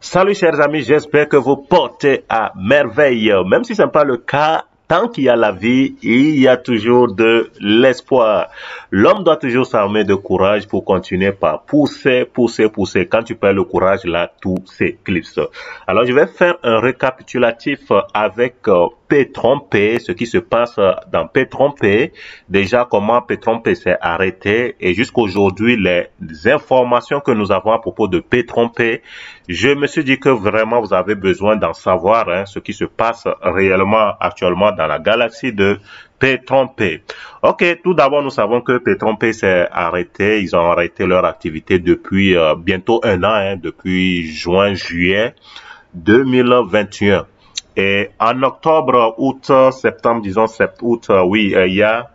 Salut chers amis, j'espère que vous portez à merveille. Même si ce n'est pas le cas, tant qu'il y a la vie, il y a toujours de l'espoir. L'homme doit toujours s'armer de courage pour continuer par pousser. Quand tu perds le courage, là, tout s'éclipse. Alors, je vais faire un récapitulatif avec P-Trompé, ce qui se passe dans P-Trompé. Déjà, comment P-Trompé s'est arrêté et jusqu'aujourd'hui, les informations que nous avons à propos de P-Trompé. Je me suis dit que vraiment, vous avez besoin d'en savoir ce qui se passe réellement actuellement dans la galaxie de P-Trompé. Ok, tout d'abord, nous savons que P-Trompé s'est arrêté. Ils ont arrêté leur activité depuis bientôt un an, depuis juin-juillet 2021. Et en octobre, août, septembre, disons août, il y a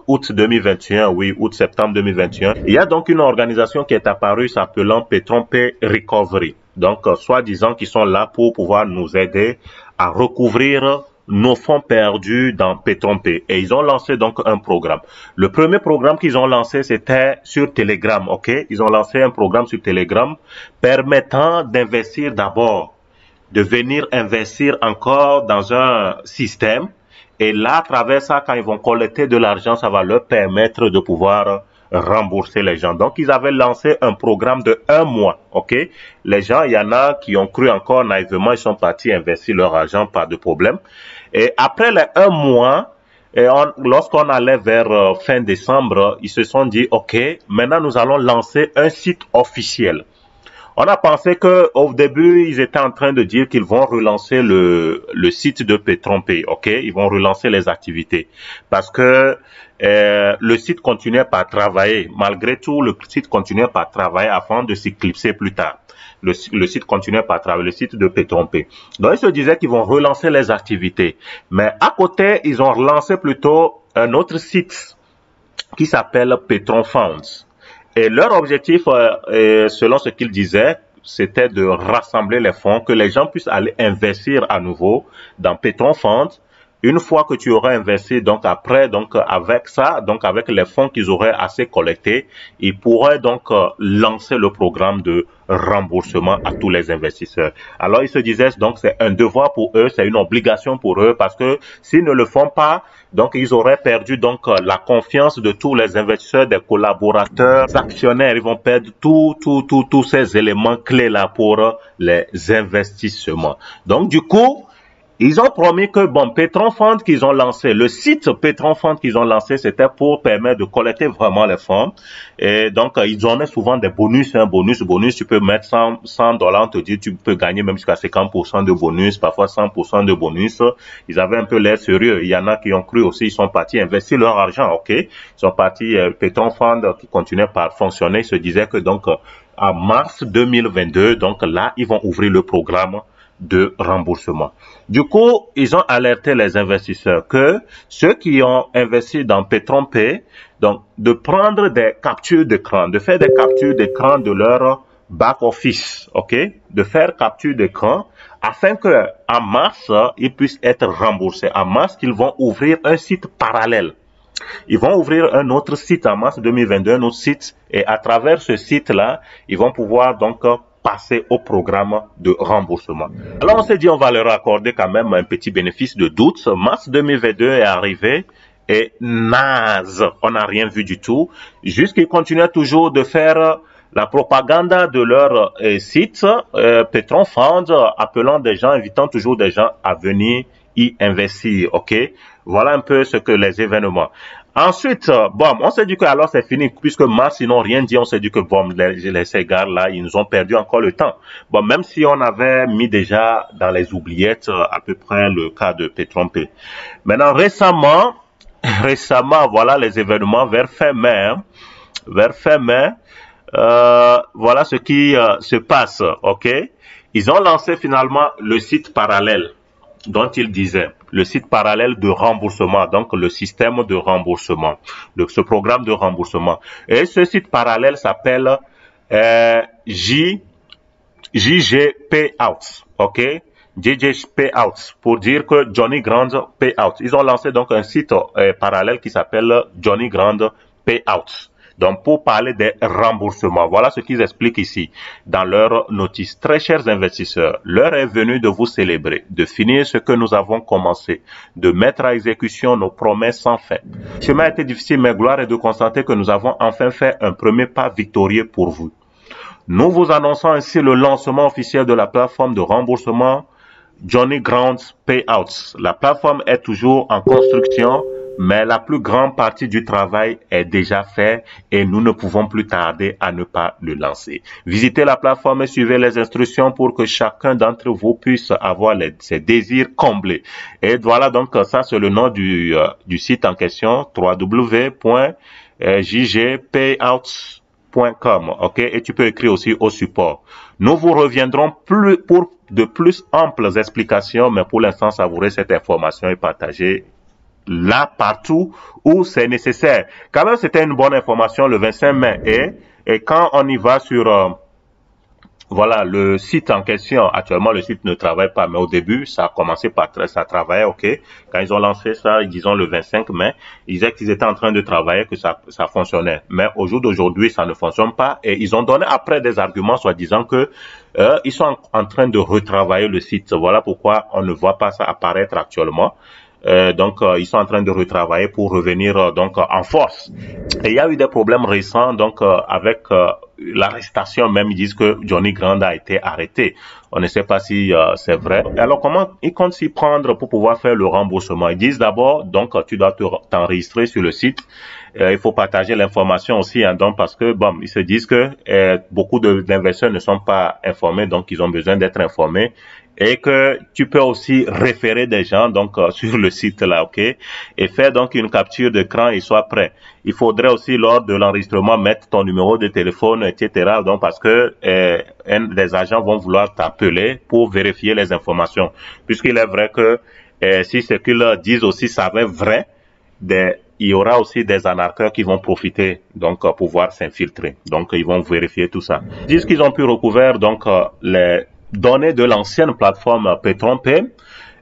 août 2021, août-septembre 2021. Il y a donc une organisation qui est apparue s'appelant P-Trompé Recovery. Donc, soi-disant qu'ils sont là pour pouvoir nous aider à recouvrir nos fonds perdus dans P-Trompé. Et ils ont lancé donc un programme. Le premier programme qu'ils ont lancé, c'était sur Telegram, ok? Ils ont lancé un programme sur Telegram permettant d'investir d'abord, de venir investir encore dans un système. Et là, à travers ça, quand ils vont collecter de l'argent, ça va leur permettre de pouvoir rembourser les gens. Donc, ils avaient lancé un programme de 1 mois, ok? Les gens, il y en a qui ont cru encore naïvement, ils sont partis investir leur argent, pas de problème. Et après les 1 mois, lorsqu'on allait vers fin décembre, ils se sont dit, ok, maintenant nous allons lancer un site officiel. On a pensé que au début, ils étaient en train de dire qu'ils vont relancer le site de P-Trompé, ok? Ils vont relancer les activités parce que le site continuait par travailler. Malgré tout, le site continuait par travailler afin de s'éclipser plus tard. Le site continuait par travailler, le site de P-Trompé. Donc, ils se disaient qu'ils vont relancer les activités. Mais à côté, ils ont relancé plutôt un autre site qui s'appelle Petron Funds. Et leur objectif, selon ce qu'ils disaient, c'était de rassembler les fonds, que les gens puissent aller investir à nouveau dans Petron Funds. Une fois que tu auras investi, donc après, donc avec ça, donc avec les fonds qu'ils auraient assez collectés, ils pourraient donc lancer le programme de remboursement à tous les investisseurs. Alors ils se disaient donc c'est un devoir pour eux, c'est une obligation pour eux parce que s'ils ne le font pas, donc ils auraient perdu donc la confiance de tous les investisseurs, des collaborateurs, des actionnaires. Ils vont perdre tous ces éléments clés là pour les investissements. Donc du coup, ils ont promis que, bon, Petron Fund qu'ils ont lancé, le site Petron Fund qu'ils ont lancé, c'était pour permettre de collecter vraiment les fonds. Et donc, ils donnaient souvent des bonus, bonus, tu peux mettre $100, on te dit, tu peux gagner même jusqu'à 50% de bonus, parfois 100% de bonus. Ils avaient un peu l'air sérieux. Il y en a qui ont cru aussi, ils sont partis investir leur argent, ok? Ils sont partis, Petron Fund qui continuait par fonctionner, se disait que donc, en mars 2022, donc là, ils vont ouvrir le programme de remboursement. Du coup, ils ont alerté les investisseurs que ceux qui ont investi dans P-Trompé, donc de prendre des captures d'écran, de faire des captures d'écran de leur back office, ok, de faire capture d'écran afin que en mars ils puissent être remboursés. En mars, ils vont ouvrir un site parallèle. Ils vont ouvrir un autre site en mars 2022, un autre site, et à travers ce site-là, ils vont pouvoir donc passer au programme de remboursement. Alors on s'est dit on va leur accorder quand même un petit bénéfice de doute. Mars 2022 est arrivé et naze, on n'a rien vu du tout. Jusqu'ils continuaient toujours de faire la propagande de leur site Petron Fund, appelant des gens, invitant toujours des gens à venir y investir, ok? Voilà un peu ce que les événements. Ensuite, bon, on s'est dit que alors c'est fini, puisque mars, ils n'ont rien dit, on s'est dit que bon, ces gars-là, ils nous ont perdu encore le temps. Bon, même si on avait mis déjà dans les oubliettes à peu près le cas de P-Trompé. Maintenant, récemment, voilà les événements vers fin mai, voilà ce qui se passe, ok? Ils ont lancé finalement le site parallèle dont ils disaient, le site parallèle de remboursement, donc le système de remboursement, ce programme de remboursement. Et ce site parallèle s'appelle JG Payouts, ok? JJ Payouts, pour dire que Johnny Grand Payouts. Ils ont lancé donc un site parallèle qui s'appelle Johnny Grand Payouts. Donc, pour parler des remboursements, voilà ce qu'ils expliquent ici dans leur notice. Très chers investisseurs, l'heure est venue de vous célébrer, de finir ce que nous avons commencé, de mettre à exécution nos promesses sans fin. Le chemin a été difficile, mais gloire est de constater que nous avons enfin fait un premier pas victorieux pour vous. Nous vous annonçons ainsi le lancement officiel de la plateforme de remboursement Johnny Grants Payouts. La plateforme est toujours en construction, mais la plus grande partie du travail est déjà faite et nous ne pouvons plus tarder à ne pas le lancer. Visitez la plateforme et suivez les instructions pour que chacun d'entre vous puisse avoir ses désirs comblés. Et voilà, donc ça c'est le nom du site en question, www.jgpayouts.com. Ok, et tu peux écrire aussi au support. Nous vous reviendrons pour de plus amples explications, mais pour l'instant, savourez cette information et partagez là partout où c'est nécessaire. Quand même, c'était une bonne information le 25 mai. Et quand on y va sur voilà le site en question, actuellement le site ne travaille pas, mais au début ça a commencé par ça travaillait, ok. Quand ils ont lancé ça, disons le 25 mai, ils disaient qu'ils étaient en train de travailler, que ça fonctionnait. Mais au jour d'aujourd'hui, ça ne fonctionne pas et ils ont donné après des arguments soi-disant que ils sont en train de retravailler le site. Voilà pourquoi on ne voit pas ça apparaître actuellement. Donc ils sont en train de retravailler pour revenir donc en force. Et il y a eu des problèmes récents donc avec l'arrestation, même ils disent que Johnny Grant a été arrêté. On ne sait pas si c'est vrai. Alors comment ils comptent s'y prendre pour pouvoir faire le remboursement? Ils disent d'abord donc tu dois t'enregistrer sur le site. Il faut partager l'information aussi, hein, donc parce que bon, ils se disent que beaucoup d'investisseurs ne sont pas informés, donc ils ont besoin d'être informés. Et que tu peux aussi référer des gens donc sur le site là, ok, et faire donc une capture d'écran et soit prêt. Il faudrait aussi lors de l'enregistrement mettre ton numéro de téléphone, etc. Donc parce que des agents vont vouloir t'appeler pour vérifier les informations, puisqu'il est vrai que si ce qu'ils disent aussi s'avère vrai, il y aura aussi des arnaqueurs qui vont profiter donc pouvoir s'infiltrer. Donc ils vont vérifier tout ça. Ils disent qu'ils ont pu recouvrir donc les données de l'ancienne plateforme PetronPay.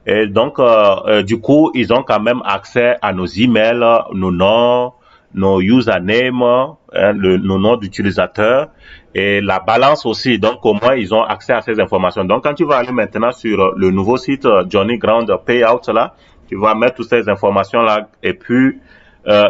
Et donc, du coup, ils ont quand même accès à nos emails, nos noms, nos usernames, nos noms d'utilisateurs et la balance aussi. Donc, au moins, ils ont accès à ces informations. Donc, quand tu vas aller maintenant sur le nouveau site Johnny Grant Payout, là, tu vas mettre toutes ces informations-là et puis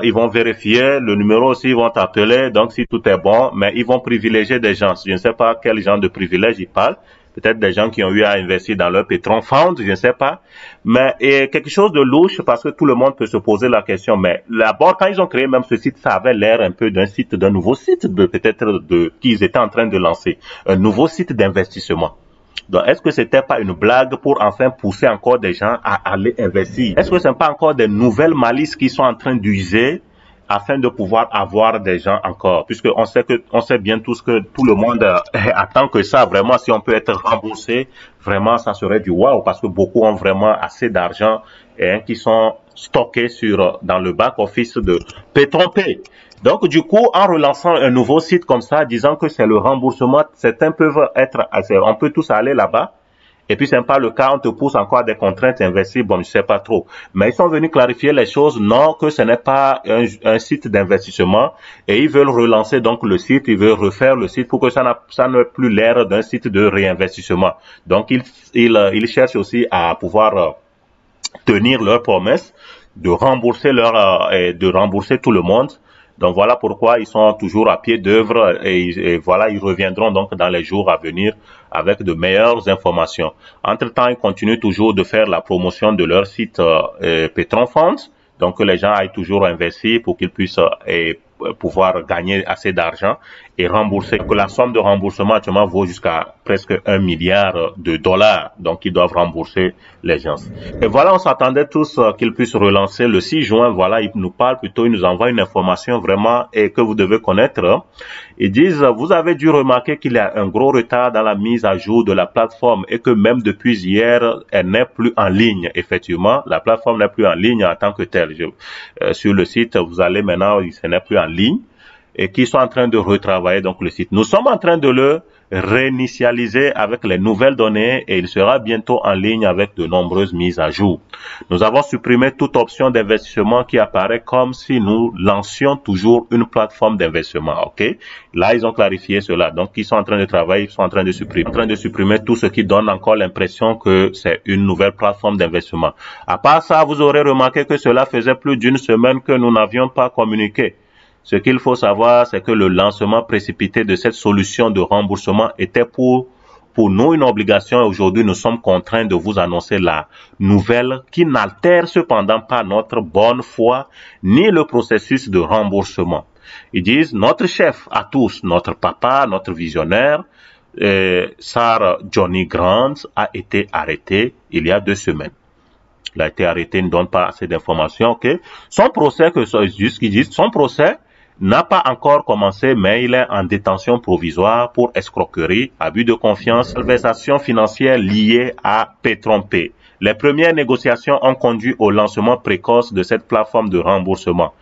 ils vont vérifier le numéro aussi, ils vont t'appeler. Donc, si tout est bon, mais ils vont privilégier des gens. Je ne sais pas quel genre de privilège ils parlent. Peut-être des gens qui ont eu à investir dans leur Petron Fund, je ne sais pas. Mais quelque chose de louche parce que tout le monde peut se poser la question. Mais d'abord, quand ils ont créé même ce site, ça avait l'air un peu d'un nouveau site, peut-être qu'ils étaient en train de lancer. Un nouveau site d'investissement. Donc, est-ce que c'était pas une blague pour enfin pousser encore des gens à aller investir? Est-ce que ce n'est pas encore des nouvelles malices qui sont en train d'user afin de pouvoir avoir des gens encore, puisque on sait bien tous que tout le monde attend que ça, vraiment, si on peut être remboursé, vraiment, ça serait du waouh, parce que beaucoup ont vraiment assez d'argent qui sont stockés dans le back-office de PetronPay. Donc, du coup, en relançant un nouveau site comme ça, disant que c'est le remboursement, certains peuvent on peut tous aller là-bas. Et puis, c'est pas le cas, on te pousse encore à des contraintes investir, bon, je sais pas trop. Mais ils sont venus clarifier les choses, non, que ce n'est pas un site d'investissement. Et ils veulent relancer donc le site, ils veulent refaire le site pour que ça n'ait plus l'air d'un site de réinvestissement. Donc, ils cherchent aussi à pouvoir tenir leurs promesses de rembourser de rembourser tout le monde. Donc voilà pourquoi ils sont toujours à pied d'œuvre et voilà, ils reviendront donc dans les jours à venir avec de meilleures informations. Entre-temps, ils continuent toujours de faire la promotion de leur site Petron Funds, donc que les gens aillent toujours investir pour qu'ils puissent pouvoir gagner assez d'argent et rembourser, que la somme de remboursement actuellement vaut jusqu'à presque 1 milliard de dollars. Donc, ils doivent rembourser les gens. Et voilà, on s'attendait tous qu'ils puissent relancer le 6 juin. Voilà, ils nous parlent plutôt, ils nous envoient une information vraiment et que vous devez connaître. Ils disent, vous avez dû remarquer qu'il y a un gros retard dans la mise à jour de la plateforme et que même depuis hier, elle n'est plus en ligne. Effectivement, la plateforme n'est plus en ligne en tant que telle. Sur le site, vous allez maintenant, ce n'est plus en ligne. et qui sont en train de retravailler donc le site. Nous sommes en train de le réinitialiser avec les nouvelles données et il sera bientôt en ligne avec de nombreuses mises à jour. Nous avons supprimé toute option d'investissement qui apparaît comme si nous lancions toujours une plateforme d'investissement. Ok, là ils ont clarifié cela. Donc ils sont en train de travailler, ils sont en train de supprimer tout ce qui donne encore l'impression que c'est une nouvelle plateforme d'investissement. À part ça, vous aurez remarqué que cela faisait plus d'une semaine que nous n'avions pas communiqué. Ce qu'il faut savoir, c'est que le lancement précipité de cette solution de remboursement était pour nous une obligation. Aujourd'hui, nous sommes contraints de vous annoncer la nouvelle qui n'altère cependant pas notre bonne foi ni le processus de remboursement. Ils disent, notre chef à tous, notre papa, notre visionnaire, Sir Johnny Grant a été arrêté il y a 2 semaines. Il a été arrêté, ne donne pas assez d'informations. Okay? Son procès, qu'ils disent, son procès n'a pas encore commencé, mais il est en détention provisoire pour escroquerie, abus de confiance, malversation financière liée à Petron-Pay. Les premières négociations ont conduit au lancement précoce de cette plateforme de remboursement.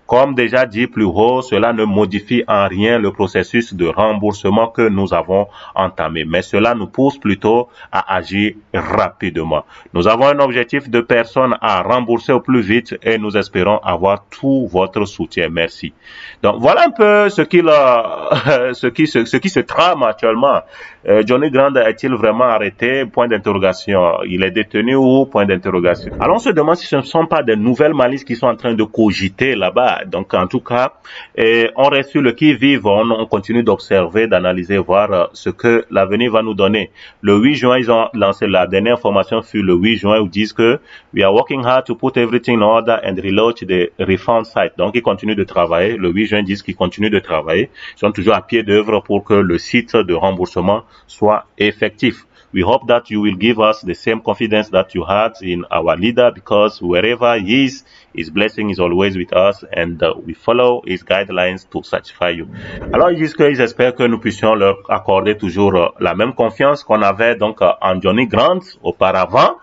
Comme déjà dit plus haut, cela ne modifie en rien le processus de remboursement que nous avons entamé, mais cela nous pousse plutôt à agir rapidement. Nous avons un objectif de personnes à rembourser au plus vite et nous espérons avoir tout votre soutien. Merci. Donc voilà un peu ce qui se trame actuellement. Johnny Grant est-il vraiment arrêté? Point d'interrogation. Il est détenu ou? Point d'interrogation. Alors on se demande si ce ne sont pas des nouvelles malices qui sont en train de cogiter là-bas. Donc en tout cas, on reste sur le qui-vive, on continue d'observer, d'analyser, voir ce que l'avenir va nous donner. Le 8 juin, ils ont lancé la dernière information sur le 8 juin où ils disent que we are working hard to put everything in order and relaunch the refund site. Donc ils continuent de travailler. Le 8 juin, ils disent qu'ils continuent de travailler. Ils sont toujours à pied d'œuvre pour que le site de remboursement soit effectif. We hope that you will give us the same confidence that you had in our leader, because wherever he is, his blessing is always with us and we follow his guidelines to satisfy you. Alors ils disent qu'ils espèrent que nous puissions leur accorder toujours la même confiance qu'on avait donc en Johnny Grant auparavant,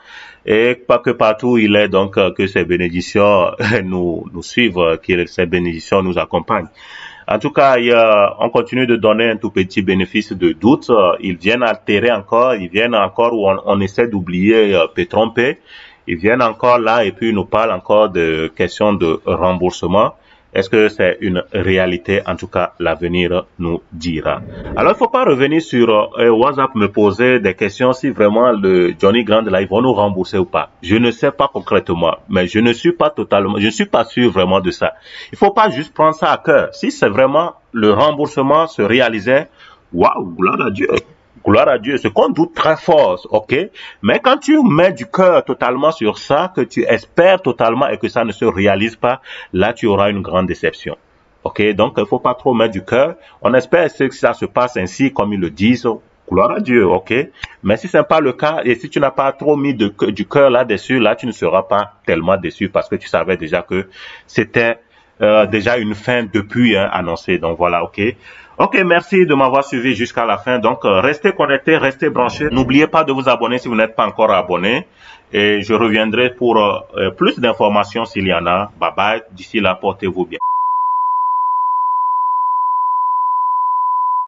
et pas que partout il est, donc que ces bénédictions nous suivent, que ces bénédictions nous accompagnent. En tout cas, on continue de donner un tout petit bénéfice de doute. Ils viennent altérer encore, ils viennent encore où on essaie d'oublier Petron-Pay. Ils viennent encore là et puis ils nous parlent encore de questions de remboursement. Est-ce que c'est une réalité? En tout cas, l'avenir nous dira. Alors, il faut pas revenir sur WhatsApp me poser des questions si vraiment le Johnny Grant là, ils vont nous rembourser ou pas. Je ne sais pas concrètement, mais je ne suis pas sûr vraiment de ça. Il faut pas juste prendre ça à cœur. Si c'est vraiment le remboursement se réalisait, waouh, gloire à Dieu. Gloire à Dieu, ce qu'on doute très fort, ok? Mais quand tu mets du cœur totalement sur ça, que tu espères totalement et que ça ne se réalise pas, là tu auras une grande déception. Ok? Donc il faut pas trop mettre du cœur. On espère que ça se passe ainsi comme ils le disent. Gloire à Dieu, ok? Mais si ce n'est pas le cas, et si tu n'as pas trop mis du cœur là-dessus, là tu ne seras pas tellement déçu parce que tu savais déjà que c'était déjà une fin depuis annoncée. Donc voilà, ok? Ok, merci de m'avoir suivi jusqu'à la fin. Donc, restez connectés, restez branchés. N'oubliez pas de vous abonner si vous n'êtes pas encore abonné. Et je reviendrai pour plus d'informations s'il y en a. Bye bye. D'ici là, portez-vous bien.